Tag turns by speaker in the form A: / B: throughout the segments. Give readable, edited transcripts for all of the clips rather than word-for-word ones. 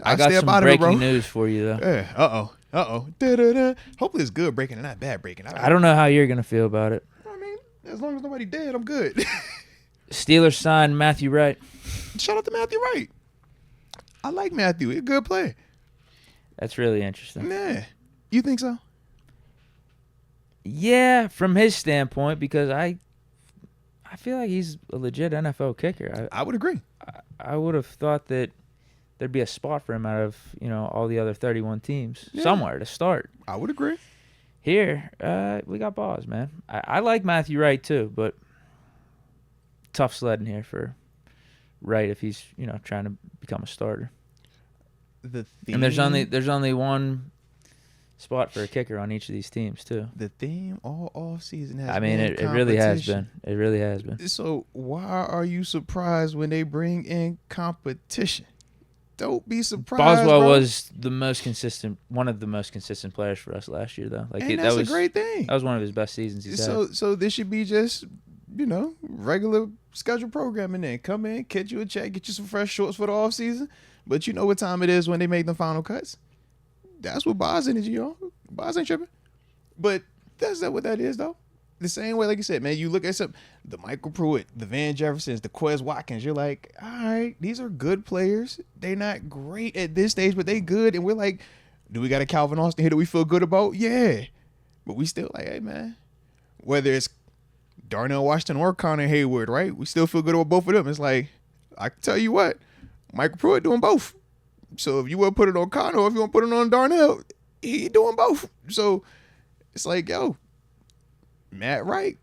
A: I got some breaking news for you, though.
B: Yeah. Da-da-da. Hopefully it's good breaking and not bad breaking.
A: I don't know how you're going to feel about it.
B: I mean, as long as nobody dead, I'm good.
A: Steelers signed Matthew Wright.
B: Shout out to Matthew Wright. I like Matthew. He's a good player.
A: That's really interesting.
B: Yeah. You think so?
A: Yeah, from his standpoint, because I feel like he's a legit NFL kicker.
B: I would agree.
A: I would have thought that there'd be a spot for him out of, all the other 31 teams somewhere to start.
B: I would agree.
A: Here, we got Boz, man. I like Matthew Wright too, but tough sledding here for Wright if he's, trying to become a starter. And there's only one spot for a kicker on each of these teams too.
B: The theme all off season has
A: it really has been. It really has been.
B: So why are you surprised when they bring in competition? Don't be surprised.
A: Boswell
B: bro.
A: was one of the most consistent players for us last year, though.
B: And that's a great thing.
A: That was one of his best seasons he's had.
B: So this should be just, regular schedule programming. Then come in, catch you a check, get you some fresh shorts for the off season. But you know what time it is when they make the final cuts. That's what Boz energy, y'all. Boz ain't tripping. But that's not what that is, though. The same way, like you said, man, you look at the Michael Pruitt, the Van Jeffersons, the Quez Watkins, you're like, all right, these are good players. They're not great at this stage, but they good. And we're like, do we got a Calvin Austin here that we feel good about? Yeah. But we still like, hey, man, whether it's Darnell Washington or Connor Hayward, right? We still feel good about both of them. It's like, I can tell you what, Michael Pruitt doing both. So if you want to put it on Connor or if you want to put it on Darnell, he doing both. So it's like, yo, Matt Wright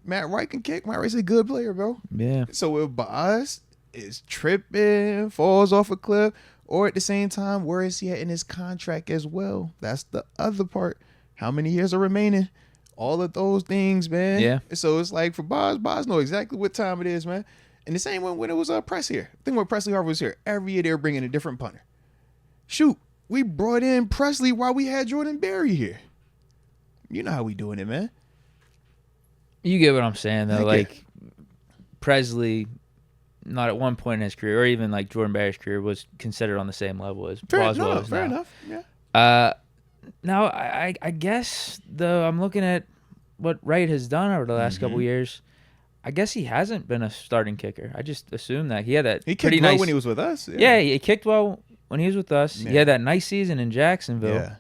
B: can kick. Matt Wright's a good player, bro.
A: Yeah.
B: So if Boz is tripping, falls off a cliff, or at the same time, where is he at in his contract as well? That's the other part. How many years are remaining? All of those things, man.
A: Yeah.
B: So it's like for Boz know exactly what time it is, man. And the same when it was Press here. I think when Presley Harvey was here, every year they were bringing a different punter. Shoot, we brought in Presley while we had Jordan Berry here. You know how we doing it, man.
A: You get what I'm saying, though. Like, Presley, not at one point in his career, or even like Jordan Berry's career, was considered on the same level as Boswell is now.
B: Fair enough, yeah.
A: Now, I guess, though, I'm looking at what Wright has done over the last couple years. I guess he hasn't been a starting kicker. I just assumed that. He had that
B: he
A: pretty
B: kicked well
A: nice...
B: when he was with us.
A: Yeah, he kicked well when he was with us.
B: Yeah.
A: He had that nice season in Jacksonville.
B: Yeah.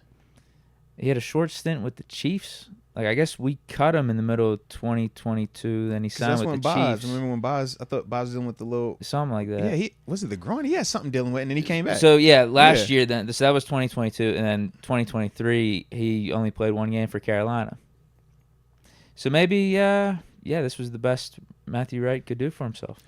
A: He had a short stint with the Chiefs. Like, I guess we cut him in the middle of 2022. Then he signed with the Chiefs.
B: Remember when Boz? I thought Boz was dealing with the little
A: something like that.
B: Yeah, was it the groin? He had something dealing with, and then he came back.
A: So yeah, last year then. So that was 2022, and then 2023 he only played one game for Carolina. So maybe this was the best Matthew Wright could do for himself.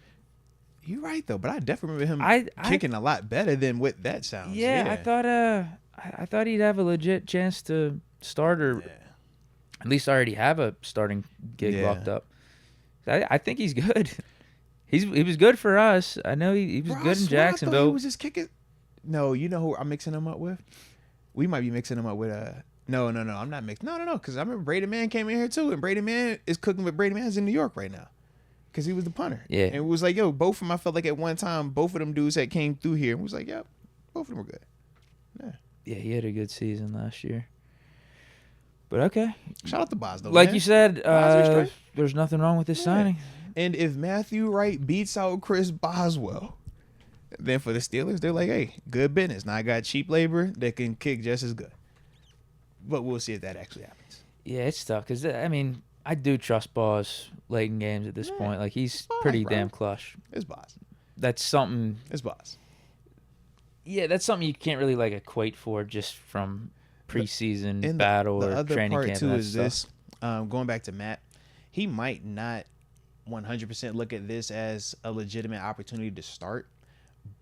B: You're right though, but I definitely remember him kicking a lot better than what that sounds.
A: Yeah, I thought he'd have a legit chance to start or. Yeah. At least I already have a starting gig locked up. I think he's good. He was good for us. I know he was good in Jacksonville.
B: He was just kicking. No, you know who I'm mixing him up with? We might be mixing him up with No, I'm not mixing. No, because I remember Brady Mann came in here too, and Brady Mann is cooking with Brady Mann's in New York right now, because he was the punter.
A: Yeah,
B: and it was like, yo, both of them. I felt like at one time both of them dudes that came through here and was like, yeah, both of them were good.
A: Yeah, he had a good season last year. But okay.
B: Shout out to Boz, though.
A: Like you said, there's nothing wrong with this signing.
B: And if Matthew Wright beats out Chris Boswell, then for the Steelers, they're like, hey, good business. Now I got cheap labor that can kick just as good. But we'll see if that actually happens.
A: Yeah, it's tough because, I mean, I do trust Boz late in games at this point. Like, he's pretty damn clutch.
B: It's Boz.
A: That's something.
B: It's Boz.
A: Yeah, that's something you can't really, like, equate for just from preseason battle or training camp.
B: The other part too is this. Going back to Matt, he might not 100% look at this as a legitimate opportunity to start,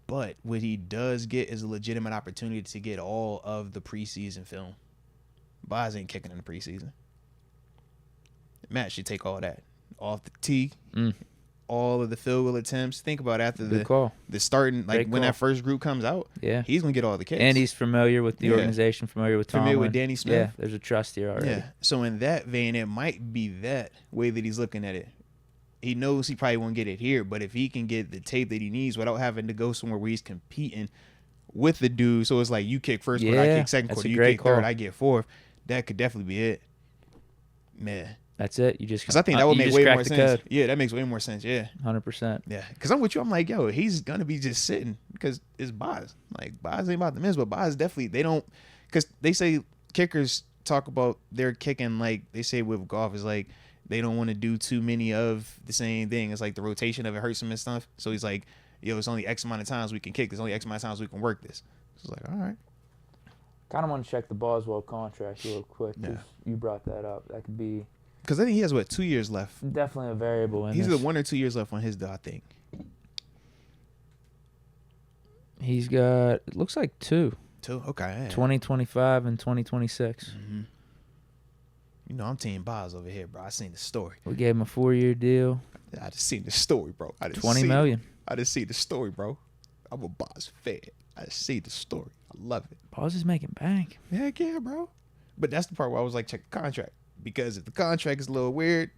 B: but what he does get is a legitimate opportunity to get all of the preseason film. Boz ain't kicking in the preseason. Matt should take all that off the tee. All of the field goal attempts. Think about after the starting, like when that first group comes out.
A: Yeah,
B: he's gonna get all the kicks,
A: and he's familiar with the organization, familiar with Tomlin,
B: familiar with Danny Smith.
A: Yeah, there's a trust here already.
B: Yeah, so in that vein, it might be that way that he's looking at it. He knows he probably won't get it here, but if he can get the tape that he needs without having to go somewhere where he's competing with the dude. So it's like you kick first quarter, I
A: Yeah,
B: kick second
A: that's
B: quarter,
A: a
B: you
A: great
B: kick third,
A: call.
B: I get fourth. That could definitely be it. Man.
A: That's it. You just
B: Because I think that would
A: you
B: make
A: just
B: way
A: cracked
B: more
A: the
B: sense.
A: code.
B: Yeah, that makes way more sense. Yeah.
A: 100%.
B: Yeah. Because I'm with you. I'm like, yo, he's going to be just sitting because it's Boz. Like, Boz ain't about to miss, but Boz definitely, they don't, because they say kickers talk about their kicking, like they say with golf, is like they don't want to do too many of the same thing. It's like the rotation of it hurts him and stuff. So he's like, yo, it's only X amount of times we can kick. There's only X amount of times we can work this. So it's like, all right.
A: Kind of want to check the Boswell contract real quick. 'Cause
B: Yeah.
A: you brought that up. That could be
B: Because I think he has, 2 years left?
A: definitely a variable in
B: He's
A: this.
B: the 1 or 2 years left on his deal, I think.
A: He's got, it looks like 2.
B: 2? Okay. Yeah.
A: 2025 and 2026.
B: Mm-hmm. You know, I'm Team Boz over here, bro. I seen the story.
A: We gave him a 4-year deal,
B: I just seen the story, bro. I just
A: 20
B: seen
A: million.
B: It. I just see the story, bro. I'm a Boz fan. I just see the story. I love it.
A: Boz is making bank.
B: Heck yeah, bro. But that's the part where I was like, check the contract. Because if the contract is a little weird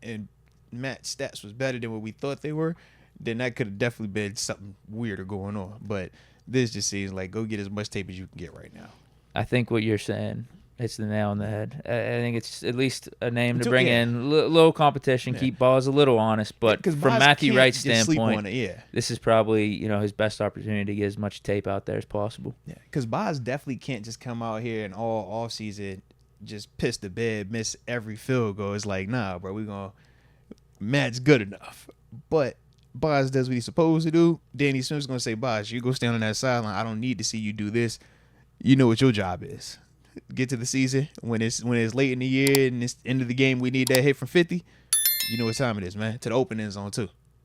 B: and Matt's stats was better than what we thought they were, then that could have definitely been something weirder going on. But this just seems like go get as much tape as you can get right now.
A: I think what you're saying hits the nail on the head. I think it's at least a name to bring in. Low competition, keep Boz a little honest. But from
B: Boz
A: Matthew
B: can't
A: Wright's
B: just sleep
A: standpoint,
B: on it, yeah.
A: this is probably his best opportunity to get as much tape out there as possible.
B: Yeah, because Boz definitely can't just come out here and all offseason just piss the bed, miss every field goal. It's like, nah, bro, Matt's good enough. But Boz does what he's supposed to do. Danny Smith's going to say, Boz, you go stand on that sideline. I don't need to see you do this. You know what your job is. Get to the season. When it's late in the year and it's end of the game, we need that hit from 50. You know what time it is, man. To the open end zone, too.